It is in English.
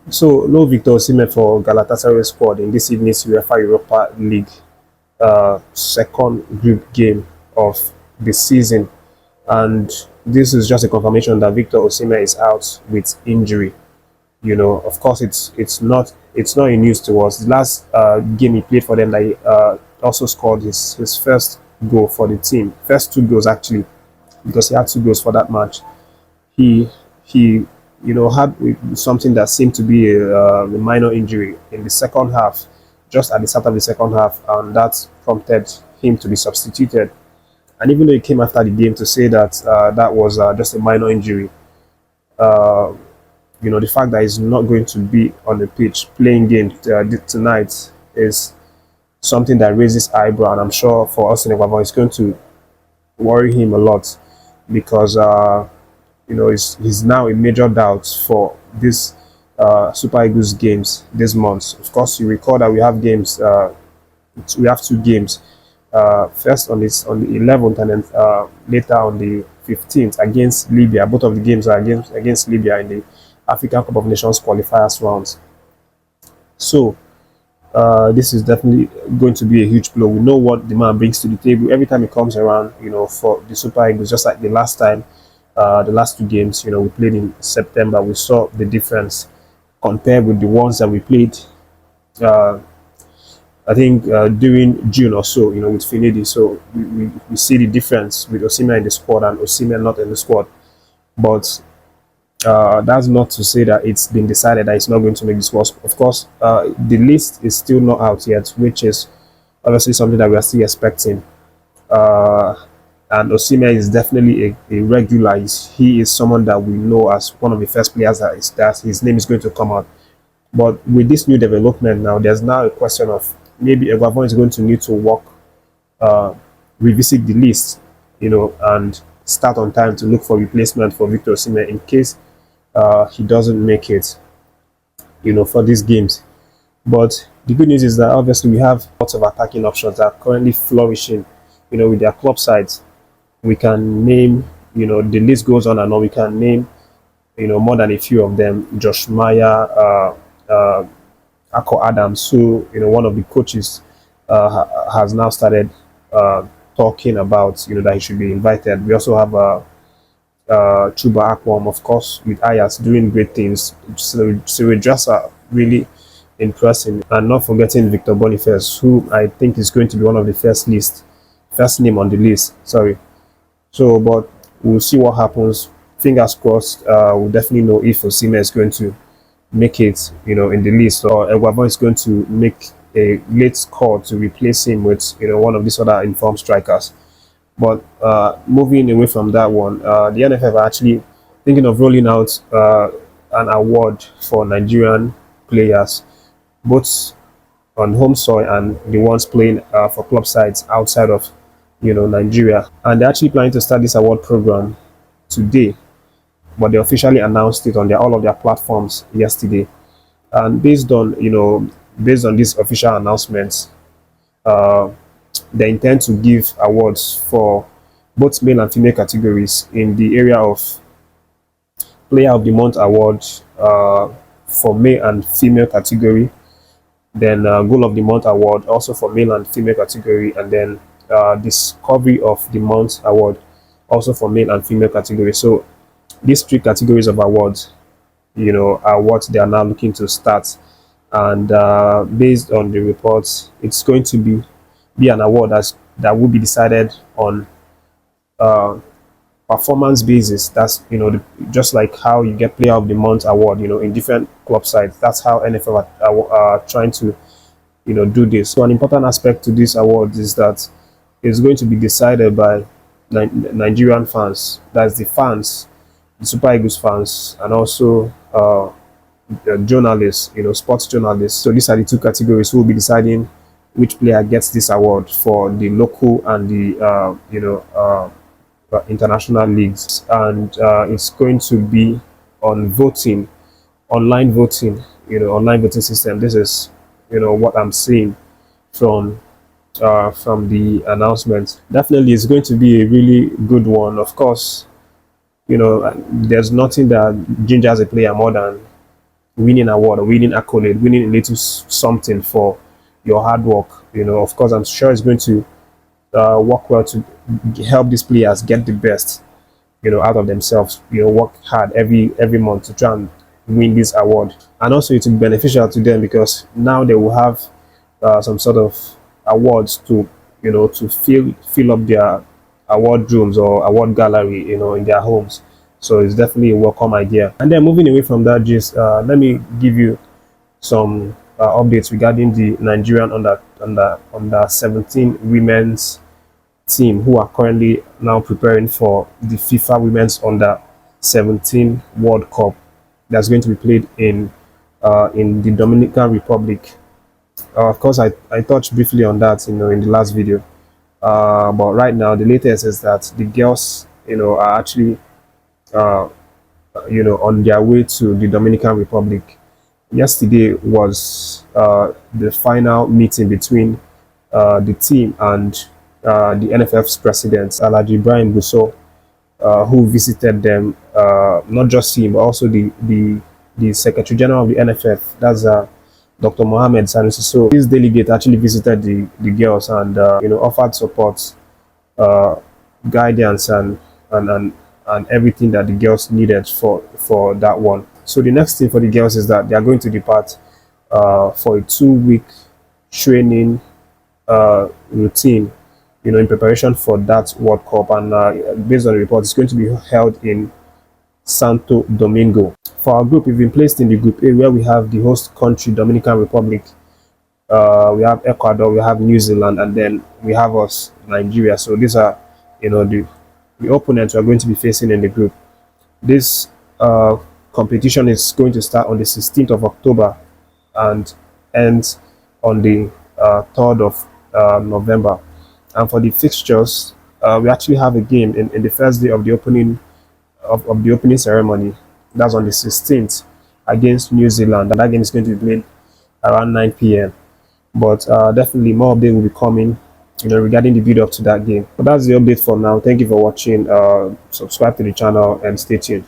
So no Victor Osimhen for Galatasaray squad in this evening's UEFA Europa League second group game of the season, and this is just a confirmation that Victor Osimhen is out with injury. Of course, it's not a news to us. The last game he played for them, that he also scored his first goal for the team, first two goals actually, because he had two goals for that match. He had something that seemed to be a minor injury in the second half, just at the start of the second half, and that prompted him to be substituted. And even though he came after the game to say that that was just a minor injury, uh, the fact that he's not going to be on the pitch playing game tonight is something that raises eyebrow, and I'm sure for us in Eguavoen, it's going to worry him a lot because he's now a major doubt for this Super Eagles games this month. Of course, you recall that we have games. We have two games. First on the 11th, and then later on the 15th against Libya. Both of the games are against Libya in the African Cup of Nations qualifiers rounds. So this is definitely going to be a huge blow. We know what the man brings to the table every time he comes around. For the Super Eagles, just like the last time, the last two games. We played in September. We saw the difference compared with the ones that we played. I think during June or so, with Finidi. So we see the difference with Osimhen in the squad and Osimhen not in the squad. But that's not to say that it's been decided that it's not going to make the squad. Of course, the list is still not out yet, which is obviously something that we are still expecting. And Osimhen is definitely a regular. He is someone that we know as one of the first players that his name is going to come out. But with this new development now, there's now a question of maybe Eguavoen is going to need to revisit the list, and start on time to look for replacement for Victor Osimhen in case he doesn't make it, for these games. But the good news is that obviously we have lots of attacking options that are currently flourishing, with their club sides. We can name, the list goes on and on. We can name, more than a few of them. Josh Meyer, Ako Adams, who one of the coaches has now started talking about that he should be invited. We also have Chuba Akwam, of course, with Ayas doing great things. So Drasa really impressing, and not forgetting Victor Boniface, who I think is going to be one of the first name on the list. Sorry. So, but we'll see what happens. Fingers crossed. We'll definitely know if Osimhen is going to make it, in the list, or Eguavoen is going to make a late call to replace him with, one of these other informed strikers. But moving away from that one, the NFF are actually thinking of rolling out an award for Nigerian players, both on home soil and the ones playing for club sides outside of, Nigeria. And they're actually planning to start this award program today, but they officially announced it on all of their platforms yesterday. And based on these official announcements, they intend to give awards for both male and female categories in the area of Player of the Month award for male and female category, then Goal of the Month award also for male and female category, and then Discovery of the Month award also for male and female category. So these three categories of awards, are what they are now looking to start. And based on the reports, it's going to be an award that will be decided on performance basis. That's just like how you get Player of the Month award, in different club sides. That's how NFF are trying to do this. So an important aspect to this award is that it's going to be decided by Nigerian fans. That's the fans, the Super Eagles fans, and also journalists, sports journalists. So these are the two categories who will be deciding which player gets this award for the local and the international leagues. And it's going to be on voting, online voting, online voting system. This is what I'm seeing from the announcement. Definitely, it's going to be a really good one. Of course, there's nothing that gingers a player more than winning award or winning accolade, winning a little something for your hard work. Of course, I'm sure it's going to work well to help these players get the best, out of themselves. Work hard every month to try and win this award, and also it will be beneficial to them because now they will have some sort of awards to, to fill up their award rooms or award gallery, in their homes. So it's definitely a welcome idea. And then moving away from that, just let me give you some updates regarding the Nigerian under 17 women's team who are currently now preparing for the FIFA Women's Under 17 World Cup that's going to be played in the Dominican Republic. Of course, I touched briefly on that, in the last video. But right now, the latest is that the girls, are actually, on their way to the Dominican Republic. Yesterday was the final meeting between the team and the NFF's president, Alhaji Ibrahim Busso, who visited them. Not just him, but also the Secretary General of the NFF. That's Dr. Mohammed Sanusi. So this delegate actually visited the girls and offered support, guidance, and everything that the girls needed for that one. So the next thing for the girls is that they are going to depart for a 2-week training routine, in preparation for that World Cup. And based on the report, it's going to be held in Santo Domingo. For our group, we've been placed in the Group A, where we have the host country, Dominican Republic, we have Ecuador, we have New Zealand, and then we have us, Nigeria. So these are, the opponents we are going to be facing in the group. This competition is going to start on the 16th of October and ends on the 3rd of November. And for the fixtures, we actually have a game in the first day of the opening of the opening ceremony. That's on the 16th against New Zealand, and that game is going to be played around 9 p.m. But definitely more updates will be coming, regarding the build up to that game. But that's the update for now. Thank you for watching. Subscribe to the channel and stay tuned.